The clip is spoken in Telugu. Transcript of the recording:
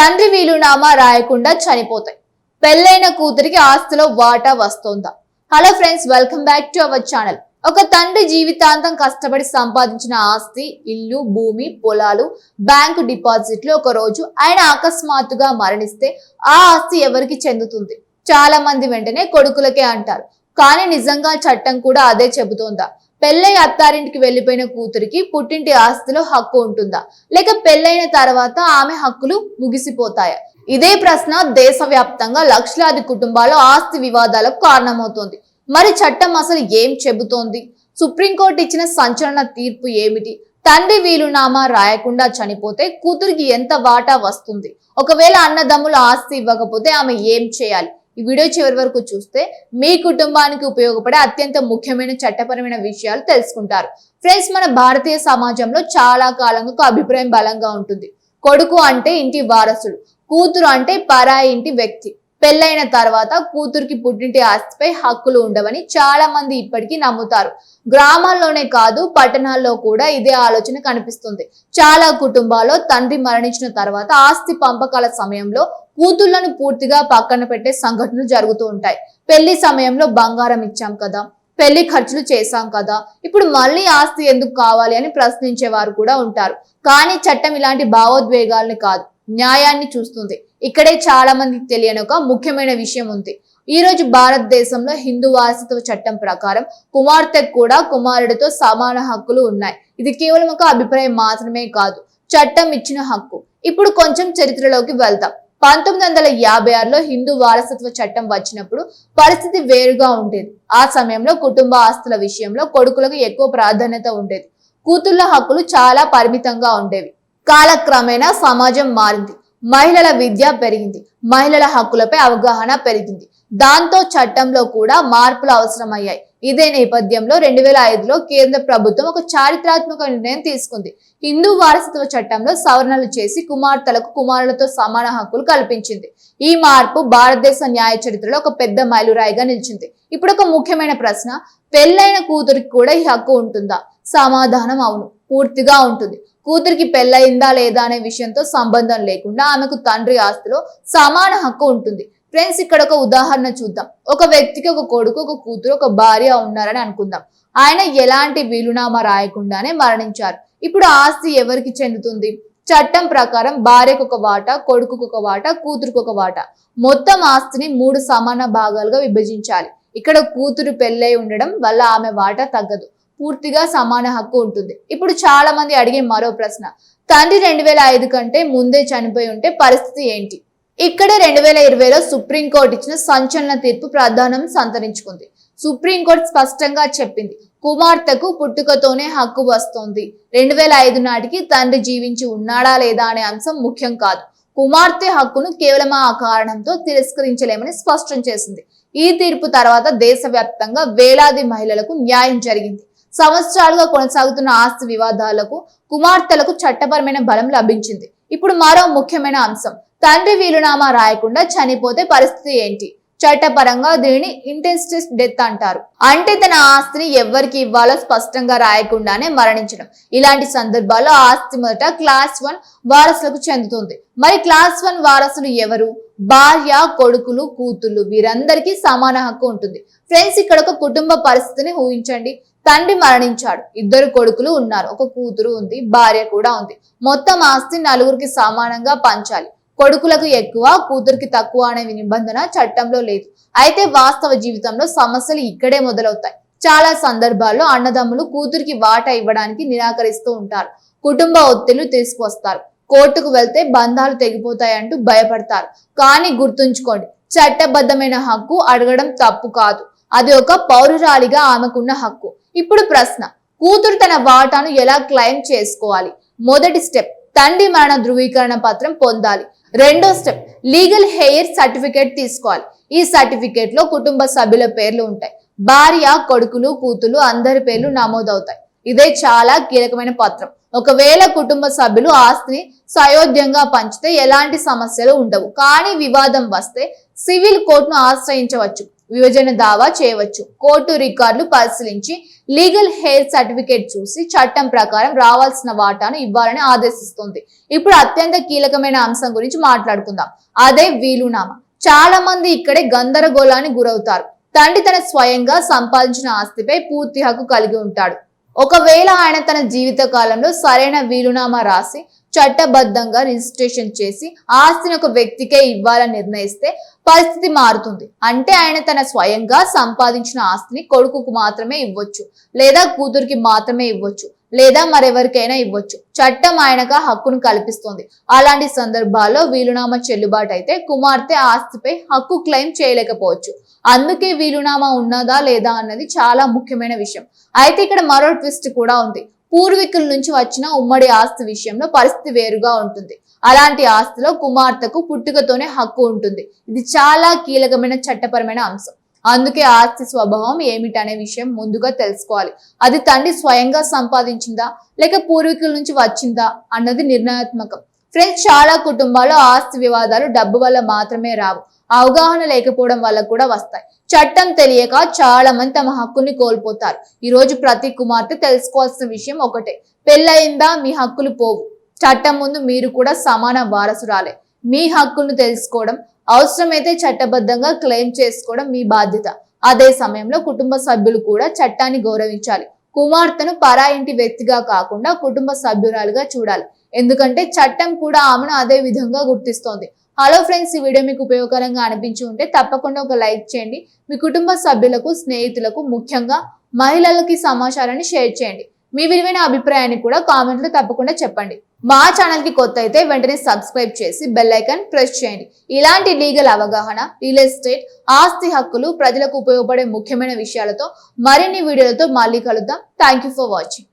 తండ్రి వీలునామా రాయకుండా చనిపోతాయి. పెళ్లైన కూతురికి ఆస్తిలో వాటా వస్తోందా? Hello friends, welcome back to our channel. ఒక తండ్రి జీవితాంతం కష్టపడి సంపాదించిన ఆస్తి, ఇల్లు, భూమి, పొలాలు, బ్యాంకు డిపాజిట్లు ఒక రోజు ఆయన అకస్మాత్తుగా మరణిస్తే ఆ ఆస్తి ఎవరికి చెందుతుంది? చాలా మంది వెంటనే కొడుకులకే అంటారు. కానీ నిజంగా చట్టం కూడా అదే చెబుతోందా? పెళ్లై అత్తారింటికి వెళ్లిపోయిన కూతురికి పుట్టింటి ఆస్తిలో హక్కు ఉంటుందా, లేక పెళ్లైన తర్వాత ఆమె హక్కులు ముగిసిపోతాయా? ఇదే ప్రశ్న దేశవ్యాప్తంగా లక్షలాది కుటుంబాల్లో ఆస్తి వివాదాలకు కారణమవుతోంది. మరి చట్టం అసలు ఏం చెబుతోంది? సుప్రీంకోర్టు ఇచ్చిన సంచలన తీర్పు ఏమిటి? తండ్రి వీలునామా రాయకుండా చనిపోతే కూతురికి ఎంత వాటా వస్తుంది? ఒకవేళ అన్నదమ్ముల ఆస్తి ఇవ్వకపోతే ఆమె ఏం చేయాలి? ఈ వీడియో చివరి వరకు చూస్తే మీ కుటుంబానికి ఉపయోగపడే అత్యంత ముఖ్యమైన చట్టపరమైన విషయాలు తెలుసుకుంటారు. ఫ్రెండ్స్, మన భారతీయ సమాజంలో చాలా కాలంగా ఒక అభిప్రాయం బలంగా ఉంటుంది. కొడుకు అంటే ఇంటి వారసుడు, కూతురు అంటే పరాయి ఇంటి వ్యక్తి. పెళ్లైన తర్వాత కూతురికి పుట్టింటి ఆస్తిపై హక్కులు ఉండవని చాలా మంది ఇప్పటికీ నమ్ముతారు. గ్రామాల్లోనే కాదు, పట్టణాల్లో కూడా ఇదే ఆలోచన కనిపిస్తుంది. చాలా కుటుంబాల్లో తండ్రి మరణించిన తర్వాత ఆస్తి పంపకాల సమయంలో కూతుళ్లను పూర్తిగా పక్కన పెట్టే సంఘటనలు జరుగుతూ ఉంటాయి. పెళ్లి సమయంలో బంగారం ఇచ్చాం కదా, పెళ్లి ఖర్చులు చేశాం కదా, ఇప్పుడు మళ్ళీ ఆస్తి ఎందుకు కావాలి అని ప్రశ్నించే వారు కూడా ఉంటారు. కానీ చట్టం ఇలాంటి భావోద్వేగాల్ని కాదు, న్యాయాన్ని చూస్తుంది. ఇక్కడే చాలా మందికి తెలియని ఒక ముఖ్యమైన విషయం ఉంది. ఈ రోజు భారతదేశంలో హిందూ వారసత్వ చట్టం ప్రకారం కుమార్తెకు కూడా కుమారుడితో సమాన హక్కులు ఉన్నాయి. ఇది కేవలం ఒక అభిప్రాయం మాత్రమే కాదు, చట్టం ఇచ్చిన హక్కు. ఇప్పుడు కొంచెం చరిత్రలోకి వెళ్తాం. 1956లో హిందూ వారసత్వ చట్టం వచ్చినప్పుడు పరిస్థితి వేరుగా ఉండేది. ఆ సమయంలో కుటుంబ ఆస్తుల విషయంలో కొడుకులకు ఎక్కువ ప్రాధాన్యత ఉండేది. కూతుళ్ల హక్కులు చాలా పరిమితంగా ఉండేవి. కాలక్రమేణా సమాజం మారింది. మహిళల విద్య పెరిగింది, మహిళల హక్కులపై అవగాహన పెరిగింది. దాంతో చట్టంలో కూడా మార్పులు అవసరమయ్యాయి. ఇదే నేపథ్యంలో 2005లో కేంద్ర ప్రభుత్వం ఒక చారిత్రాత్మక నిర్ణయం తీసుకుంది. హిందూ వారసత్వ చట్టంలో సవరణలు చేసి కుమార్తెలకు కుమారులతో సమాన హక్కులు కల్పించింది. ఈ మార్పు భారతదేశ న్యాయ చరిత్రలో ఒక పెద్ద మైలురాయిగా నిలిచింది. ఇప్పుడు ఒక ముఖ్యమైన ప్రశ్న, పెళ్లైన కూతురికి కూడా ఈ హక్కు ఉంటుందా? సమాధానం అవును, పూర్తిగా ఉంటుంది. కూతురికి పెళ్లయిందా లేదా అనే విషయంతో సంబంధం లేకుండా ఆమెకు తండ్రి ఆస్తిలో సమాన హక్కు ఉంటుంది. ఫ్రెండ్స్, ఇక్కడ ఒక ఉదాహరణ చూద్దాం. ఒక వ్యక్తికి ఒక కొడుకు, ఒక కూతురు, ఒక భార్య ఉన్నారని అనుకుందాం. ఆయన ఎలాంటి వీలునామా రాయకుండానే మరణించారు. ఇప్పుడు ఆస్తి ఎవరికి చెందుతుంది? చట్టం ప్రకారం భార్యకు ఒక వాటా, కొడుకుకు ఒక వాటా, కూతురుకు ఒక వాటా. మొత్తం ఆస్తిని 3 సమాన భాగాలుగా విభజించాలి. ఇక్కడ కూతురు పెళ్లై ఉండడం వల్ల ఆమె వాటా తగ్గదు, పూర్తిగా సమాన హక్కు ఉంటుంది. ఇప్పుడు చాలా మంది అడిగే మరో ప్రశ్న, తండ్రి 2005 కంటే ముందే చనిపోయి ఉంటే పరిస్థితి ఏంటి? ఇక్కడ 2020లో సుప్రీంకోర్టు ఇచ్చిన సంచలన తీర్పు ప్రాధాన్యం సంతరించుకుంది. సుప్రీంకోర్టు స్పష్టంగా చెప్పింది, కుమార్తెకు పుట్టుకతోనే హక్కు వస్తోంది. 2005 నాటికి తండ్రి జీవించి ఉన్నాడా లేదా అనే అంశం ముఖ్యం కాదు. కుమార్తె హక్కును కేవలం ఆ కారణంతో తిరస్కరించలేమని స్పష్టం చేసింది. ఈ తీర్పు తర్వాత దేశవ్యాప్తంగా వేలాది మహిళలకు న్యాయం జరిగింది. సంవత్సరాలుగా కొనసాగుతున్న ఆస్తి వివాదాలకు కుమార్తెలకు చట్టపరమైన బలం లభించింది. ఇప్పుడు మరో ముఖ్యమైన అంశం, తండ్రి వీలునామా రాయకుండా చనిపోతే పరిస్థితి ఏంటి? చట్టపరంగా దీనిని ఇంటెన్సివ్ డెత్ అంటారు. అంటే తన ఆస్తిని ఎవరికి ఇవ్వాలో స్పష్టంగా రాయకుండానే మరణించడం. ఇలాంటి సందర్భాల్లో ఆస్తి మొదట క్లాస్ 1 వారసులకు చెందుతుంది. మరి క్లాస్ 1 వారసులు ఎవరు? భార్య, కొడుకులు, కూతుళ్ళు, వీరందరికీ సమాన హక్కు ఉంటుంది. ఫ్రెండ్స్, ఇక్కడ ఒక కుటుంబ పరిస్థితిని ఊహించండి. తండ్రి మరణించాడు, 2 కొడుకులు ఉన్నారు, ఒక కూతురు ఉంది, భార్య కూడా ఉంది. మొత్తం ఆస్తి 4కి సమానంగా పంచాలి. కొడుకులకు ఎక్కువ, కూతురికి తక్కువ అనే నిబంధన చట్టంలో లేదు. అయితే వాస్తవ జీవితంలో సమస్యలు ఇక్కడే మొదలవుతాయి. చాలా సందర్భాల్లో అన్నదమ్ములు కూతురికి వాటా ఇవ్వడానికి నిరాకరిస్తూ ఉంటారు. కుటుంబ ఒత్తిళ్లు తీసుకొస్తారు. కోర్టుకు వెళ్తే బంధాలు తెగిపోతాయంటూ భయపడతారు. కానీ గుర్తుంచుకోండి, చట్టబద్ధమైన హక్కు అడగడం తప్పు కాదు. అది ఒక పౌరురాలిగా ఆమెకున్న హక్కు. ఇప్పుడు ప్రశ్న, కూతురు తన వాటాను ఎలా క్లెయిమ్ చేసుకోవాలి? మొదటి స్టెప్, తండ్రి మరణ ధృవీకరణ పత్రం పొందాలి. రెండో స్టెప్, లీగల్ హెయిర్ సర్టిఫికేట్ తీసుకోవాలి. ఈ సర్టిఫికేట్ లో కుటుంబ సభ్యుల పేర్లు ఉంటాయి. భార్య, కొడుకులు, కూతులు అందరి పేర్లు నమోదవుతాయి. ఇదే చాలా కీలకమైన పత్రం. ఒకవేళ కుటుంబ సభ్యులు ఆస్తిని సయోధ్యంగా పంచితే ఎలాంటి సమస్యలు ఉండవు. కానీ వివాదం వస్తే సివిల్ కోర్టును ఆశ్రయించవచ్చు. విభజన దావా చేయవచ్చు. కోర్టు రికార్డులు పరిశీలించి లీగల్ హెయిర్ సర్టిఫికేట్ చూసి చట్టం ప్రకారం రావాల్సిన వాటాను ఇవ్వాలని ఆదేశిస్తుంది. ఇప్పుడు అత్యంత కీలకమైన అంశం గురించి మాట్లాడుకుందాం. అదే వీలునామా. చాలా మంది ఇక్కడే గందరగోళానికి గురవుతారు. తండ్రి తన స్వయంగా సంపాదించిన ఆస్తిపై పూర్తి హక్కు కలిగి ఉంటాడు. ఒకవేళ ఆయన తన జీవిత కాలంలో సరైన వీలునామా రాసి చట్టబద్ధంగా రిజిస్ట్రేషన్ చేసి ఆస్తిని ఒక వ్యక్తికే ఇవ్వాలని నిర్ణయిస్తే పరిస్థితి మారుతుంది. అంటే ఆయన తన స్వయంగా సంపాదించిన ఆస్తిని కొడుకుకు మాత్రమే ఇవ్వచ్చు, లేదా కూతురికి మాత్రమే ఇవ్వచ్చు, లేదా మరెవరికైనా ఇవ్వచ్చు. చట్టం ఆయనకు హక్కును కల్పిస్తుంది. అలాంటి సందర్భాల్లో వీలునామా చెల్లుబాటు అయితే కుమార్తె ఆస్తిపై హక్కు క్లెయిమ్ చేయలేకపోవచ్చు. అందుకే వీలునామా ఉన్నదా లేదా అన్నది చాలా ముఖ్యమైన విషయం. అయితే ఇక్కడ మరో ట్విస్ట్ కూడా ఉంది. పూర్వీకుల నుంచి వచ్చిన ఉమ్మడి ఆస్తి విషయంలో పరిస్థితి వేరుగా ఉంటుంది. అలాంటి ఆస్తిలో కుమార్తెకు పుట్టుకతోనే హక్కు ఉంటుంది. ఇది చాలా కీలకమైన చట్టపరమైన అంశం. అందుకే ఆస్తి స్వభావం ఏమిటనే విషయం ముందుగా తెలుసుకోవాలి. అది తండ్రి స్వయంగా సంపాదించిందా లేక పూర్వీకుల నుంచి వచ్చిందా అన్నది నిర్ణయాత్మకం. ఫ్రెండ్స్, చాలా కుటుంబాల్లో ఆస్తి వివాదాలు డబ్బు వల్ల మాత్రమే రావు, అవగాహన లేకపోవడం వల్ల కూడా వస్తాయి. చట్టం తెలియక చాలా మంది తమ హక్కుని కోల్పోతారు. ఈ రోజు ప్రతి కుమార్తె తెలుసుకోవాల్సిన విషయం ఒకటే: పెళ్ళయిందా, మీ హక్కులు పోవు. చట్టం ముందు మీరు కూడా సమాన వారసురాలే. మీ హక్కులను తెలుసుకోవడం, అవసరమైతే చట్టబద్ధంగా క్లెయిమ్ చేసుకోవడం మీ బాధ్యత. అదే సమయంలో కుటుంబ సభ్యులు కూడా చట్టాన్ని గౌరవించాలి. కుమార్తెను పరా ఇంటి వ్యక్తిగా కాకుండా కుటుంబ సభ్యురాలుగా చూడాలి. ఎందుకంటే చట్టం కూడా ఆమెను అదే విధంగా గుర్తిస్తోంది. హలో ఫ్రెండ్స్, ఈ వీడియో మీకు ఉపయోగకరంగా అనిపించి ఉంటే తప్పకుండా ఒక లైక్ చేయండి. మీ కుటుంబ సభ్యులకు, స్నేహితులకు, ముఖ్యంగా మహిళలకి సమాచారాన్ని షేర్ చేయండి. మీ విలువైన అభిప్రాయాన్ని కూడా కామెంట్లో తప్పకుండా చెప్పండి. మా ఛానల్ కి కొత్త అయితే వెంటనే సబ్స్క్రైబ్ చేసి బెల్ ఐకాన్ ప్రెస్ చేయండి. ఇలాంటి లీగల్ అవగాహన, రియల్ ఎస్టేట్, ఆస్తి హక్కులు, ప్రజలకు ఉపయోగపడే ముఖ్యమైన విషయాలతో మరిన్ని వీడియోలతో మళ్ళీ కలుద్దాం. Thank you for watching.